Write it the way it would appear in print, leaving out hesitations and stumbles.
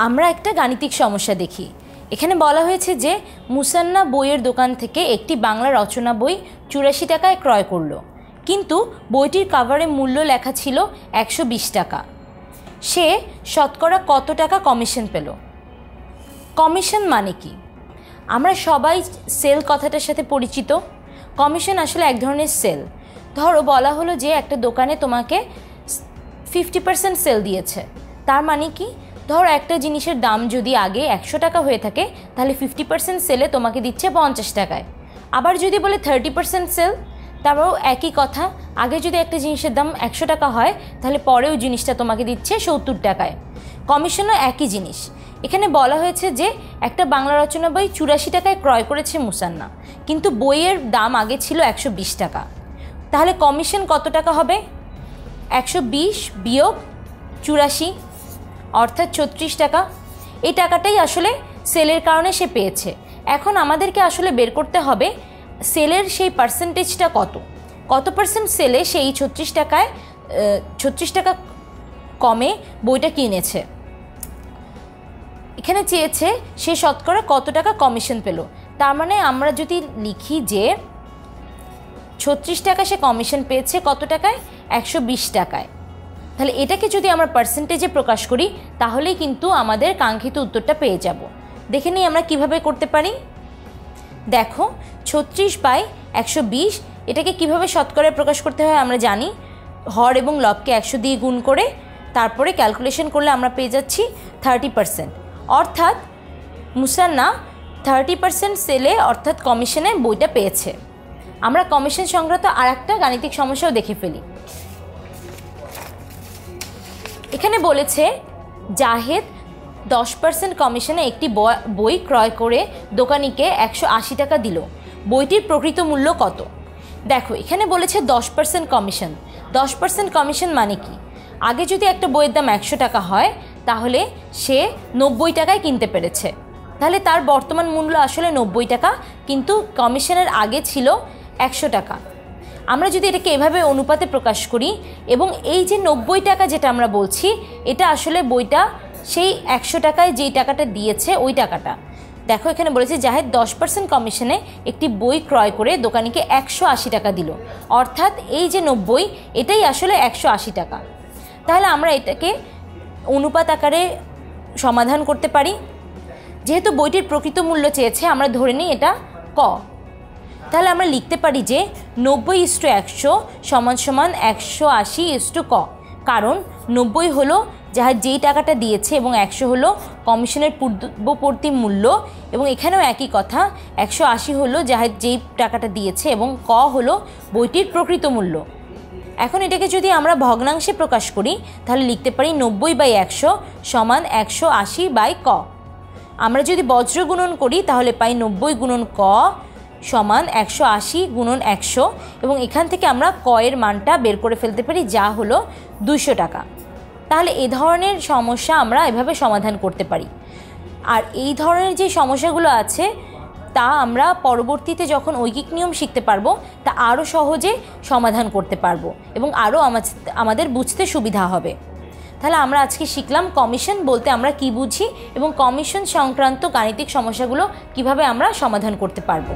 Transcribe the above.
আমরা একটা গাণিতিক সমস্যা দেখি। এখানে বলা হয়েছে যে মুসান্না বইয়ের দোকান থেকে একটি বাংলা রচনা বই 84 টাকায় ক্রয় করলো, কিন্তু বইটির কাভারে মূল্য লেখা ছিল 120 টাকা। সে শতকরা কত টাকা কমিশন পেল? কমিশন মানে কি? আমরা সবাই সেল কথাটার সাথে পরিচিত। কমিশন আসলে এক ধরনের সেল। ধরো বলা হলো যে একটা দোকানে তোমাকে 50% সেল দিয়েছে। তার মানে কি? ধরো একটা জিনিসের দাম যদি আগে 100 টাকা হয়ে থাকে, তাহলে 50% সেলে তোমাকে দিচ্ছে 50 টাকায়। আবার যদি বলে 30% সেল, তারপরেও একই কথা। আগে যদি একটা জিনিসের দাম 100 টাকা হয়, তাহলে পরেও জিনিসটা তোমাকে দিচ্ছে 70 টাকায়। কমিশনও একই জিনিস। এখানে বলা হয়েছে যে একটা বাংলা রচনা বই 84 টাকায় ক্রয় করেছে মুসান্না, কিন্তু বইয়ের দাম আগে ছিল 120 টাকা। তাহলে কমিশন কত টাকা হবে? 120 বিয়োগ 84 অর্থাৎ 36 টাকা। এই টাকাটাই আসলে সেলের কারণে সে পেয়েছে। এখন আমাদেরকে আসলে বের করতে হবে সেলের সেই পার্সেন্টেজটা কত পার্সেন্ট সেলে সেই 36 টাকা কমে বইটা কিনেছে। এখানে চেয়েছে সে শতকরা কত টাকা কমিশন পেল। তার মানে আমরা যদি লিখি যে 36 টাকা সে কমিশন পেয়েছে কত টাকায়? 120 টাকায়। তাহলে এটাকে যদি আমরা পার্সেন্টেজে প্রকাশ করি, তাহলেই কিন্তু আমাদের কাঙ্ক্ষিত উত্তরটা পেয়ে যাব। দেখে নিই আমরা কিভাবে করতে পারি। দেখো 36/120 এটাকে কিভাবে শতকরায় প্রকাশ করতে হয় আমরা জানি। হর এবং লবকে 100 দিয়ে গুণ করে তারপরে ক্যালকুলেশন করলে আমরা পেয়ে যাচ্ছি 30%। অর্থাৎ মুসান্না 30% সেলে অর্থাৎ কমিশনে বইটা পেয়েছে। আমরা কমিশন সংক্রান্ত আর একটা গাণিতিক সমস্যাও দেখে ফেলি। এখানে বলেছে জাহেদ 10% কমিশনে একটি বই ক্রয় করে দোকানিকে 180 টাকা দিল। বইটির প্রকৃত মূল্য কত? দেখো এখানে বলেছে 10% কমিশন। 10% কমিশন মানে কি? আগে যদি একটা বইয়ের দাম 100 টাকা হয়, তাহলে সে 90 টাকায় কিনতে পেরেছে। তাহলে তার বর্তমান মূল্য আসলে 90 টাকা, কিন্তু কমিশনের আগে ছিল 100 টাকা। আমরা যদি এটাকে এভাবে অনুপাতে প্রকাশ করি, এবং এই যে 90 টাকা যেটা আমরা বলছি, এটা আসলে বইটা সেই 100 টাকায় যেই টাকাটা দিয়েছে ওই টাকাটা। দেখো এখানে বলেছে জাহেদ 10% কমিশনে একটি বই ক্রয় করে দোকানিকে 180 টাকা দিল। অর্থাৎ এই যে 90 এটাই আসলে 180 টাকা। তাহলে আমরা এটাকে অনুপাত আকারে সমাধান করতে পারি। যেহেতু বইটির প্রকৃত মূল্য চেয়েছে, আমরা ধরে নিই এটা ক। তাহলে আমরা লিখতে পারি যে 90:100 = 180 ক। কারণ 90 হলো যাহার যেই টাকাটা দিয়েছে এবং 100 হলো কমিশনের পূর্ববর্তী মূল্য, এবং এখানেও একই কথা। 180 হলো যাহার যেই টাকাটা দিয়েছে এবং ক হলো বইটির প্রকৃত মূল্য। এখন এটাকে যদি আমরা ভগ্নাংশে প্রকাশ করি, তাহলে লিখতে পারি 90/100 = 180/ক। আমরা যদি বজ্র গুণন করি, তাহলে পাই 90 × ক = 180 × 100, এবং এখান থেকে আমরা ক এর মানটা বের করে ফেলতে পারি, যা হলো 200 টাকা। তাহলে এই ধরনের সমস্যা আমরা এভাবে সমাধান করতে পারি। আর এই ধরনের যে সমস্যাগুলো আছে, তা আমরা পরবর্তীতে যখন ঐকিক নিয়ম শিখতে পারবো, তা আরও সহজে সমাধান করতে পারবো এবং আরও আমাদের বুঝতে সুবিধা হবে। তাহলে আমরা আজকে শিখলাম কমিশন বলতে আমরা কি বুঝি এবং কমিশন সংক্রান্ত গাণিতিক সমস্যাগুলো কিভাবে আমরা সমাধান করতে পারবো।